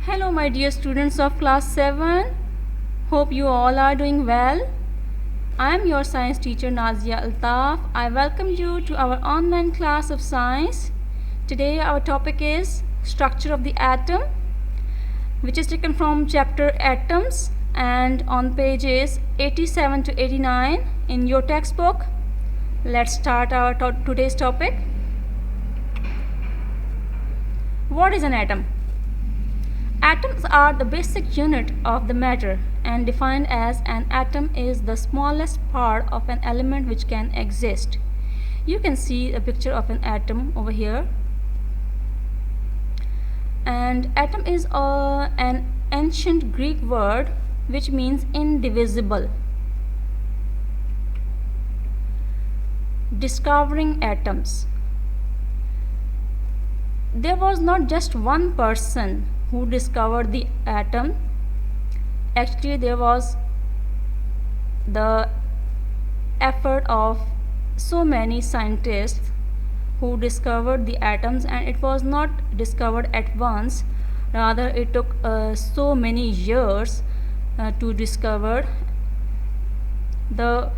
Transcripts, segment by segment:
Hello my dear students of class 7. Hope you all are doing well. I am your science teacher Nazia Altaf. I welcome you to our online class of science. Today our topic is structure of the atom, which is taken from chapter atoms and on pages 87 to 89 in your textbook. Let's start our today's topic. What is an atom? Atoms are the basic unit of the matter, and defined as an atom is the smallest part of an element which can exist. You can see a picture of an atom over here. And atom is an ancient Greek word which means indivisible. Discovering atoms. There was not just one person who discovered the atom. Actually, there was the effort of so many scientists who discovered the atoms, and it was not discovered at once. Rather, it took so many years to discover. The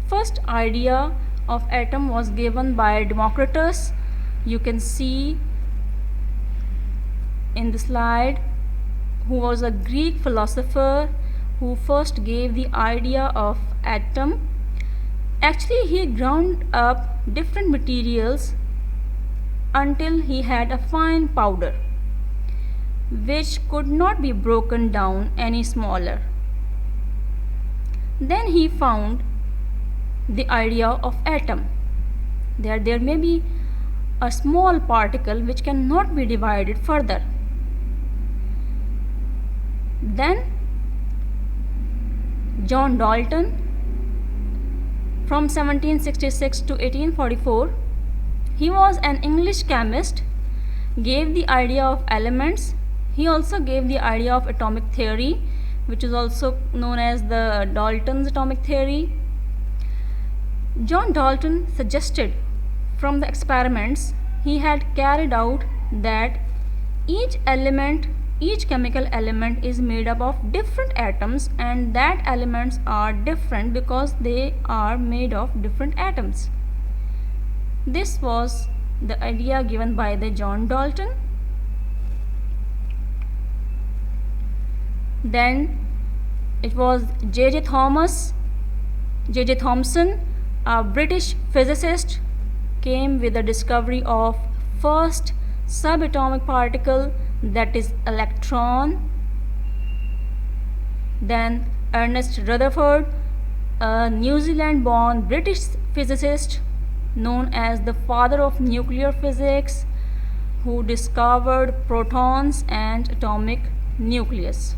first idea of atom was given by Democritus. You can see in the slide, who was a Greek philosopher who first gave the idea of atom. Actually, he ground up different materials until he had a fine powder which could not be broken down any smaller. Then he found the idea of atom. There may be a small particle which cannot be divided further. Then John Dalton, from 1766 to 1844, he was an English chemist, gave the idea of elements. He also gave the idea of atomic theory, which is also known as the Dalton's atomic theory. John Dalton suggested from the experiments he had carried out that each chemical element is made up of different atoms, and that elements are different because they are made of different atoms. This was the idea given by the John Dalton. Then it was J.J. Thomson, a British physicist, came with the discovery of first subatomic particle, that is electron. Then Ernest Rutherford, a New Zealand born British physicist known as the father of nuclear physics, who discovered protons and atomic nucleus.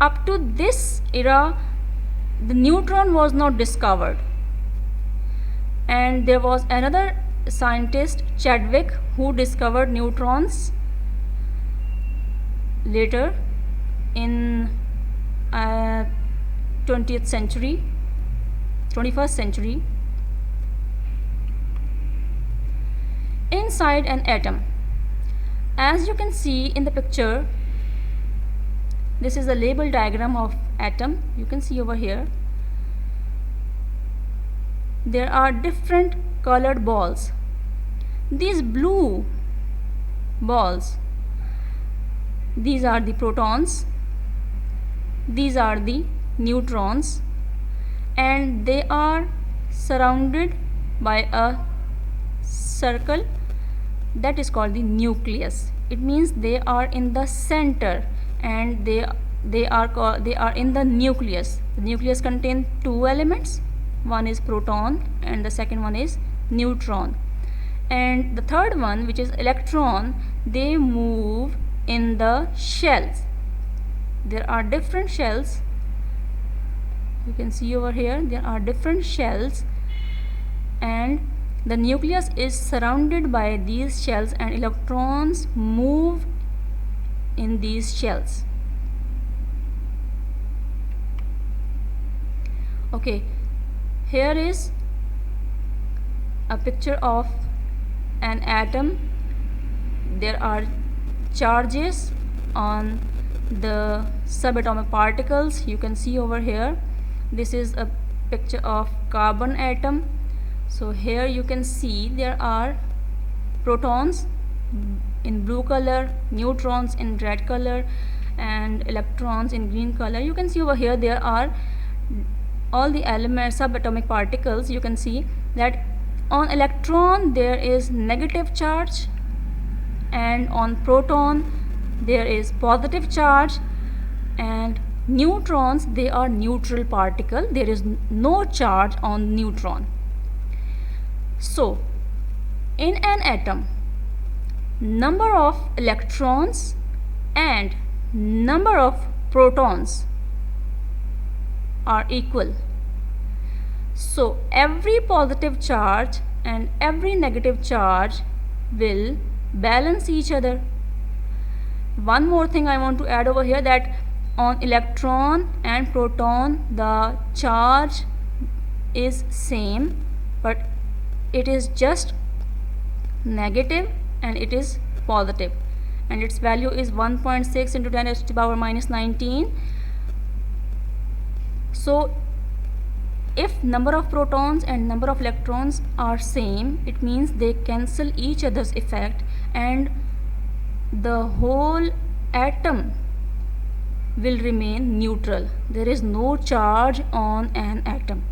Up to this era, the neutron was not discovered, and there was another scientist, Chadwick, who discovered neutrons later in 21st century. Inside an atom, as you can see in the picture, this is a label diagram of atom. You can see over here there are different colored balls. These blue balls, these are the protons, these are the neutrons, and they are surrounded by a circle that is called the nucleus. It means they are in the center, and they are in the nucleus. The nucleus contains two elements. One is proton and the second one is neutron, and the third one, which is electron, they move in the shells. There are different shells. You can see over here there are different shells, and the nucleus is surrounded by these shells, and electrons move in these shells. Okay, here is a picture of an atom. There are charges on the subatomic particles. You can see over here, this is a picture of carbon atom. So here you can see there are protons in blue color, neutrons in red color, and electrons in green color. You can see over here there are all the elements, subatomic particles. You can see that on electron there is negative charge, and on proton there is positive charge, and neutrons, they are neutral particle. There is no charge on neutron. So in an atom, number of electrons and number of protons are equal. So every positive charge and every negative charge will balance each other. One more thing I want to add over here, that on electron and proton the charge is same, but it is just negative and it is positive, and its value is 1.6 into 10 to the power minus 19. So if number of protons and number of electrons are same, it means they cancel each other's effect, and the whole atom will remain neutral. There is no charge on an atom.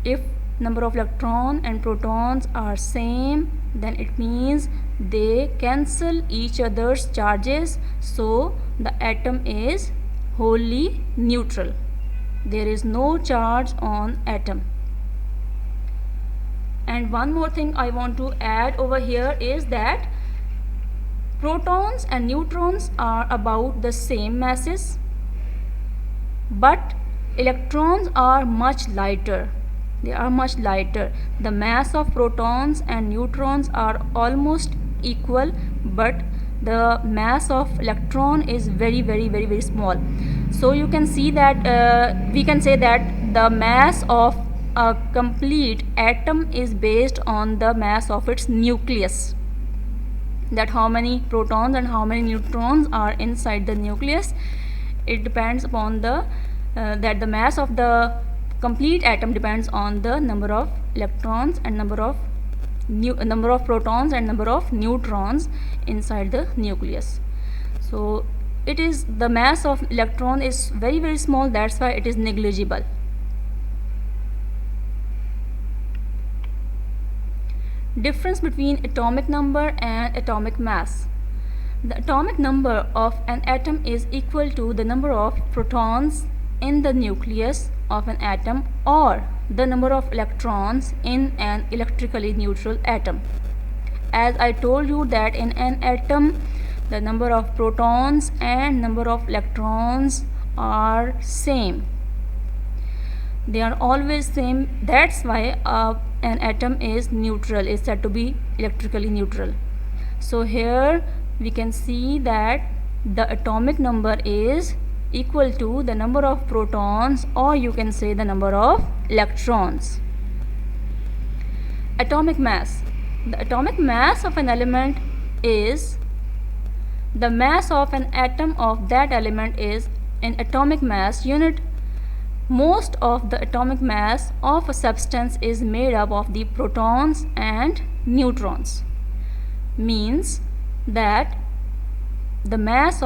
If number of electron and protons are same, then it means they cancel each other's charges, so the atom is wholly neutral. There is no charge on atom. And one more thing I want to add over here is that protons and neutrons are about the same masses, but electrons are much lighter. They are much lighter. The mass of protons and neutrons are almost equal, but the mass of electron is very small. So you can see that we can say that the mass of a complete atom is based on the mass of its nucleus, that how many protons and how many neutrons are inside the nucleus. It depends upon the that the mass of the complete atom depends on the number of electrons and number of protons and number of neutrons inside the nucleus. So it is, the mass of electron is very small, that's why it is negligible. Difference between atomic number and atomic mass. The atomic number of an atom is equal to the number of protons in the nucleus of an atom, or the number of electrons in an electrically neutral atom. As I told you that in an atom the number of protons and number of electrons are same. They are always same. That's why an atom is neutral, is said to be electrically neutral. So here we can see that the atomic number is equal to the number of protons, or you can say the number of electrons. Atomic mass. The atomic mass of an element is the mass of an atom of that element is in atomic mass unit. Most of the atomic mass of a substance is made up of the protons and neutrons. Means that the mass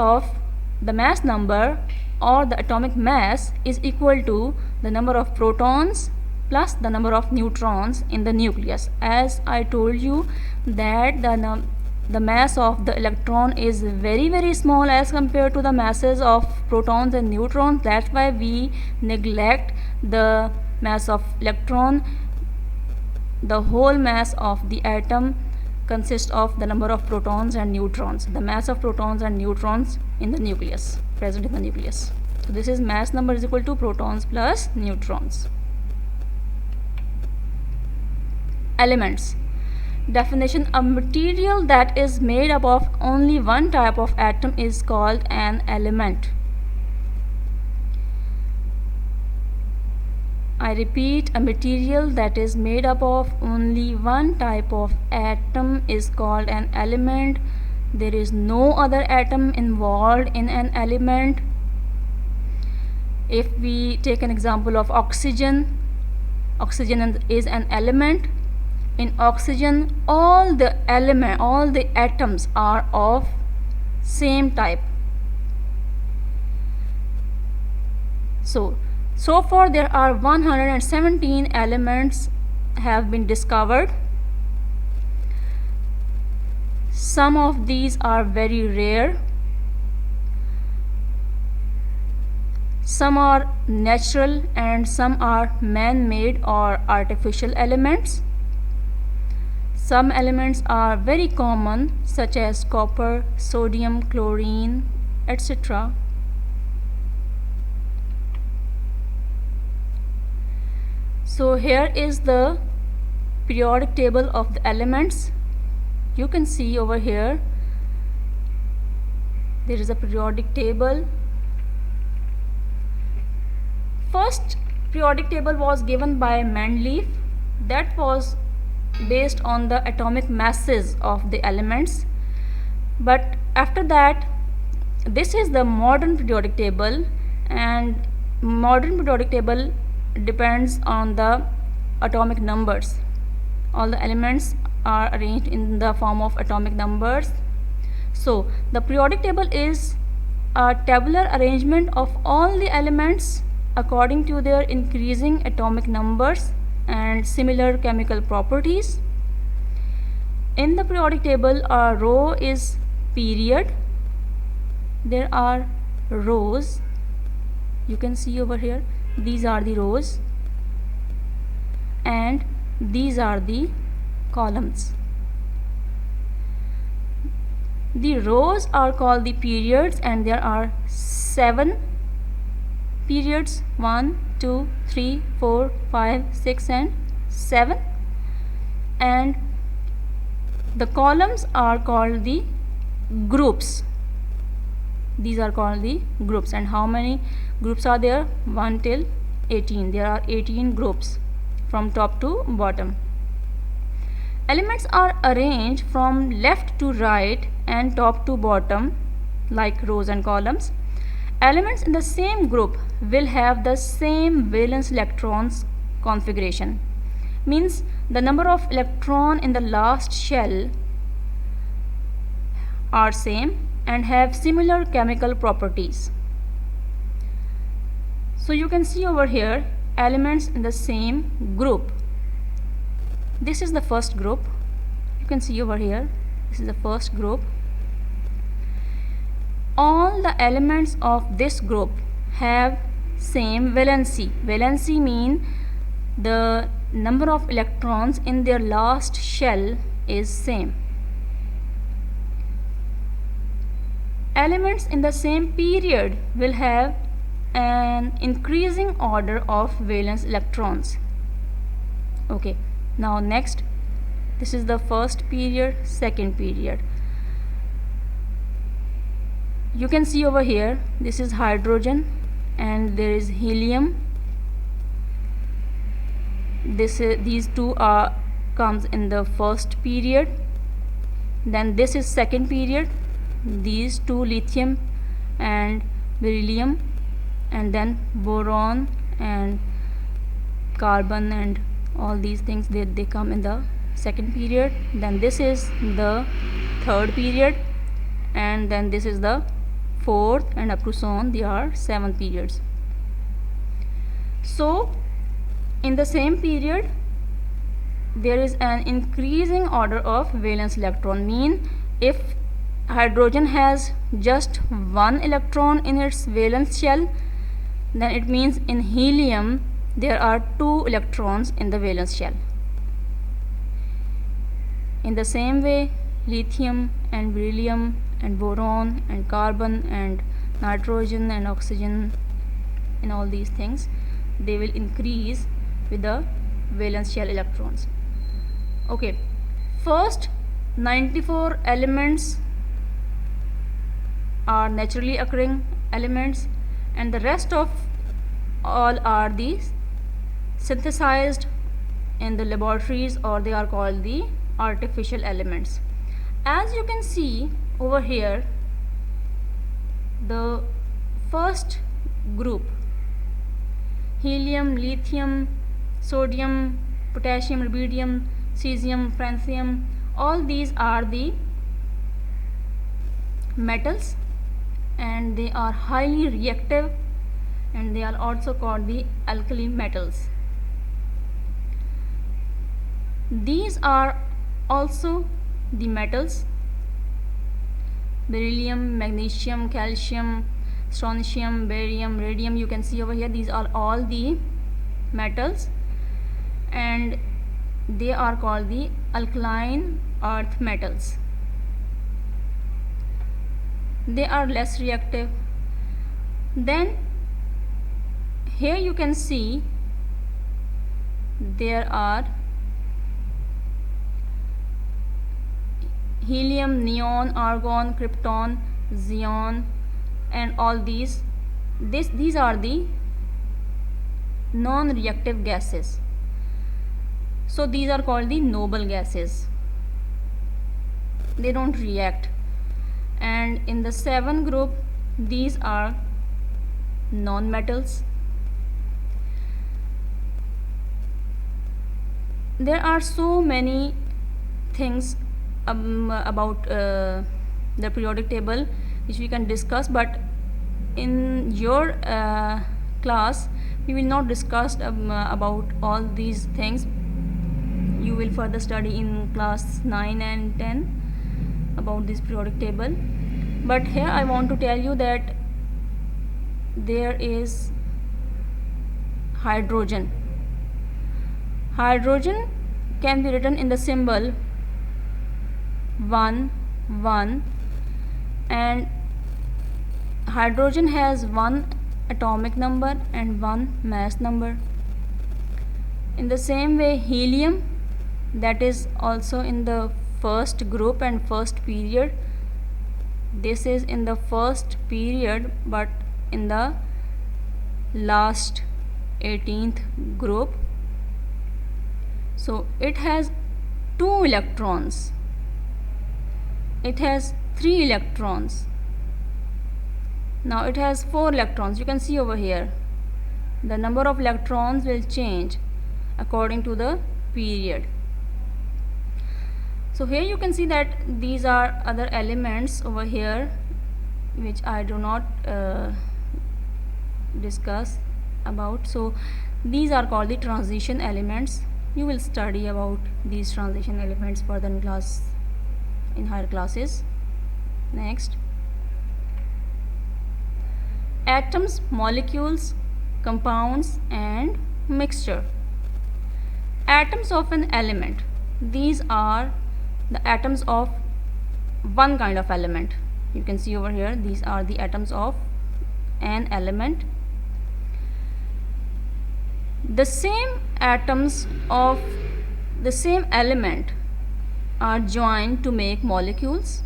number or the atomic mass is equal to the number of protons plus the number of neutrons in the nucleus. As I told you that the mass of the electron is very small as compared to the masses of protons and neutrons. That's why we neglect the mass of electron. The whole mass of the atom consists of the number of protons and neutrons, the mass of protons and neutrons in the nucleus, present in the nucleus. So this is mass number is equal to protons plus neutrons. Elements. Definition: a material that is made up of only one type of atom is called an element. I repeat, a material that is made up of only one type of atom is called an element. There is no other atom involved in an element. If we take an example of oxygen, oxygen is an element. In oxygen, all the atoms are of same type. So far there are 117 elements have been discovered. Some of these are very rare. Some are natural and some are man-made or artificial elements. Some elements are very common, such as copper, sodium, chlorine, etc. So here is the periodic table of the elements. You can see over here there is a periodic table. First periodic table was given by Mendeleev. That was based on the atomic masses of the elements. But after that, this is the modern periodic table, and modern periodic table depends on the atomic numbers. All the elements are arranged in the form of atomic numbers. So the periodic table is a tabular arrangement of all the elements according to their increasing atomic numbers and similar chemical properties. In the periodic table, a row is period. There are rows. You can see over here, these are the rows and these are the columns. The rows are called the periods, and there are 7 periods: 1, 2, 3, 4, 5, 6 and 7. And the columns are called the groups. These are called the groups. And how many groups are there? 1 till 18. There are 18 groups from top to bottom. Elements are arranged from left to right and top to bottom like rows and columns. Elements in the same group will have the same valence electrons configuration. Means the number of electrons in the last shell are same and have similar chemical properties. So you can see over here elements in the same group. This is the first group. You can see over here, this is the first group. All the elements of this group have same valency. Valency means the number of electrons in their last shell is same. Elements in the same period will have an increasing order of valence electrons. Okay, now next, this is the first period, second period. You can see over here, this is hydrogen and there is helium. These two comes in the first period. Then this is second period. These two, lithium and beryllium, and then boron and carbon and all these things, they come in the second period. Then this is the third period, and then this is the fourth, and up to so on, they are 7 periods. So in the same period there is an increasing order of valence electron. Mean if hydrogen has just 1 electron in its valence shell, then it means in helium there are 2 electrons in the valence shell. In the same way, lithium and beryllium and boron and carbon and nitrogen and oxygen and all these things, they will increase with the valence shell electrons. Okay, first 94 elements are naturally occurring elements, and the rest of all are these synthesized in the laboratories, or they are called the artificial elements. As you can see over here, the first group, helium, lithium, sodium, potassium, rubidium, cesium, francium, all these are the metals, and they are highly reactive, and they are also called the alkali metals. These are also the metals: beryllium, magnesium, calcium, strontium, barium, radium. You can see over here, these are all the metals, and they are called the alkaline earth metals. They are less reactive. Then here you can see there are helium, neon, argon, krypton, xenon, and all these. These are the non-reactive gases. So these are called the noble gases. They don't react. And in the 7th group, these are non-metals. There are so many things about the periodic table which we can discuss, but in your class we will not discuss about all these things. You will further study in class 9 and 10 about this periodic table. But here I want to tell you that there is hydrogen. Hydrogen can be written in the symbol 1 1, and hydrogen has 1 atomic number and 1 mass number. In the same way, helium, that is also in the first group and first period. This is in the first period, but in the last 18th group. So it has 2 electrons. It has 3 electrons. Now it has 4 electrons. You can see over here the number of electrons will change according to the period. So here you can see that these are other elements over here which I do not discuss about. So these are called the transition elements. You will study about these transition elements further in higher classes. Next, atoms, molecules, compounds, and mixture. Atoms of an element. These are the atoms of one kind of element. You can see over here, these are the atoms of an element. The same atoms of the same element are joined to make molecules.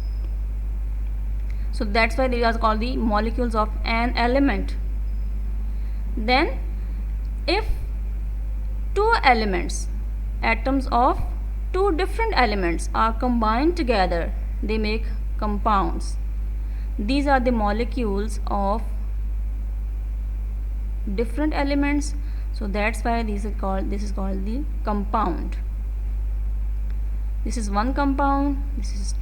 So that's why they are called the molecules of an element. Then if two elements, atoms of two different elements, are combined together, they make compounds. These are the molecules of different elements. So that's why this is called the compound. This is one compound, this is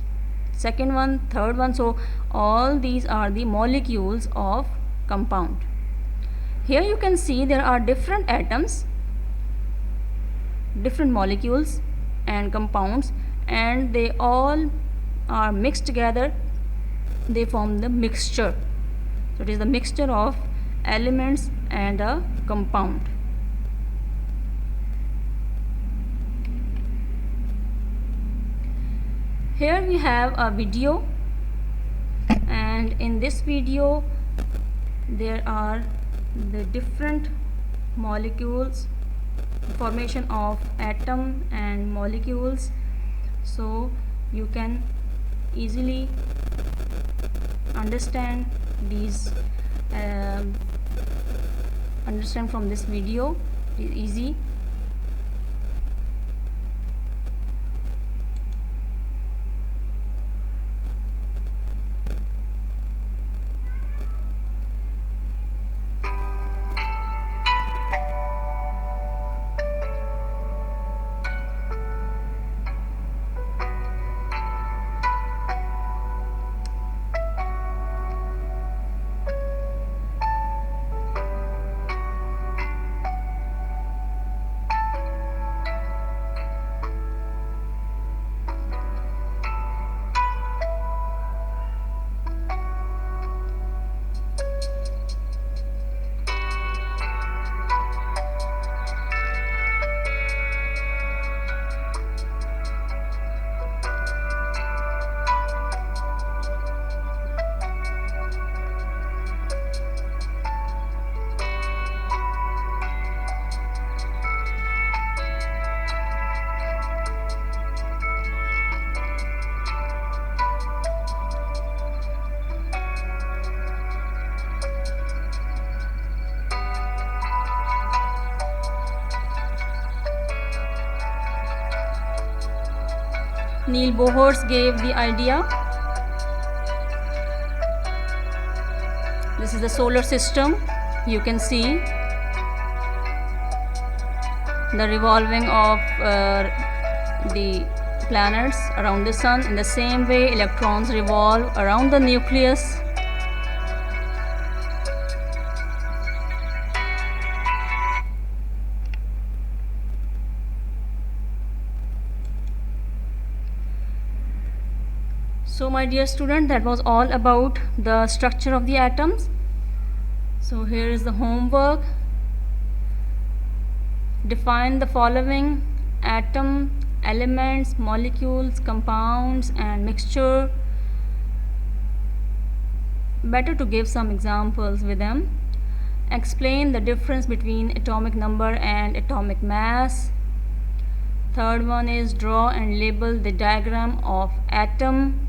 second one, third one. So all these are the molecules of compound. Here you can see there are different atoms, different molecules and compounds, and they all are mixed together. They form the mixture. So it is the mixture of elements and a compound. Here we have a video, and in this video there are the different molecules, formation of atom and molecules. So you can easily understand these, understand from this video. It is easy. Neil Bohr gave the idea. This is the solar system. You can see the revolving of the planets around the sun. In the same way, electrons revolve around the nucleus. So my dear student, that was all about the structure of the atoms. So here is the homework. Define the following: atom, elements, molecules, compounds, and mixture. Better to give some examples with them. Explain the difference between atomic number and atomic mass. Third one is draw and label the diagram of atom.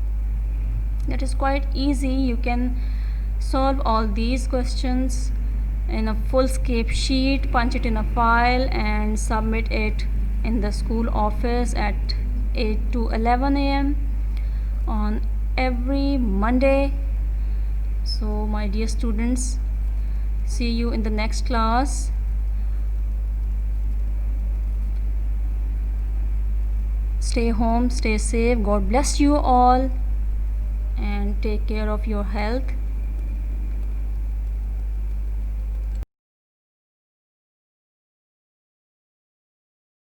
That is quite easy. You can solve all these questions in a fullscape sheet, punch it in a file, and submit it in the school office at 8 to 11 a.m. on every Monday. So my dear students, see you in the next class. Stay home, stay safe. God bless you all, and take care of your health.